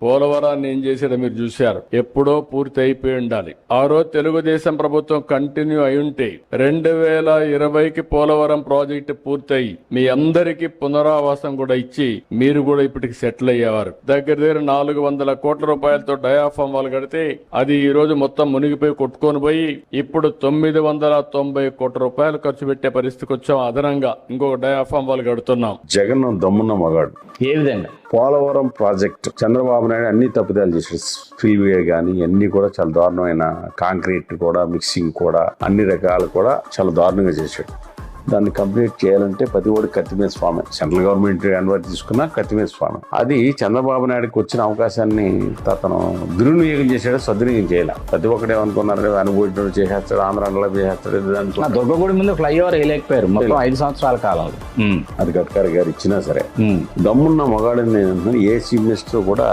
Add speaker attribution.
Speaker 1: పోలవరాన్ని ఏం చేశారో మీరు చూశారు. ఎప్పుడో పూర్తి అయిపోయి ఉండాలి. ఆ రోజు తెలుగుదేశం ప్రభుత్వం కంటిన్యూ అయి ఉంటే 2020కి పోలవరం ప్రాజెక్టు పూర్తయి మీ అందరికీ పునరావాసం కూడా ఇచ్చి మీరు కూడా ఇప్పటికి సెటిల్ అయ్యేవారు. దగ్గర 400 కోట్ల రూపాయలతో డయాఫామ్ వాళ్ళు కడితే అది ఈ రోజు మొత్తం మునిగిపోయి కొట్టుకొని పోయి ఇప్పుడు 990 కోట్ల రూపాయలు ఖర్చు పెట్టే పరిస్థితికి వచ్చాం. అదనంగా ఇంకొక డయాఫామ్ వాళ్ళు కడుతున్నాం.
Speaker 2: జగన్ దమ్మున్న మగాడు.
Speaker 3: ఏ విధంగా?
Speaker 2: పోలవరం ప్రాజెక్టు చంద్రబాబు నాయుడు అన్ని తప్పుదాలు చేశాడు. స్పిల్వే కానీ అన్ని కూడా చాలా దారుణమైన, కాంక్రీట్ కూడా మిక్సింగ్ కూడా అన్ని రకాలు కూడా చాలా దారుణంగా చేశాడు. దాన్ని కంప్లీట్ చేయాలంటే ప్రతి ఒడి కత్తిమీద స్వామి. సెంట్రల్ గవర్నమెంట్ అనుమతి తీసుకున్నా కత్తిమీద స్వామి. అది చంద్రబాబు నాయుడుకి వచ్చిన అవకాశాన్ని అతను దుర్వినియోగం చేశాడు, సద్వినియోగం చేయాలి. ప్రతి ఒక్కడేమనుకున్నారు, అనుభవించడం చేసేస్తాడు, ఆంధ్రాలో చేసేస్తాడు. దాంట్లో
Speaker 3: దుర్గగుడి ముందు ఫ్లైఓవర్ వేయలేకపోయారు మొత్తం 5 సంవత్సరాల కాలంలో.
Speaker 2: అది గడ్కరీ గారు ఇచ్చినా సరే దమ్మున్న మగాడిని ఏ చీఫ్ మినిస్టర్ కూడా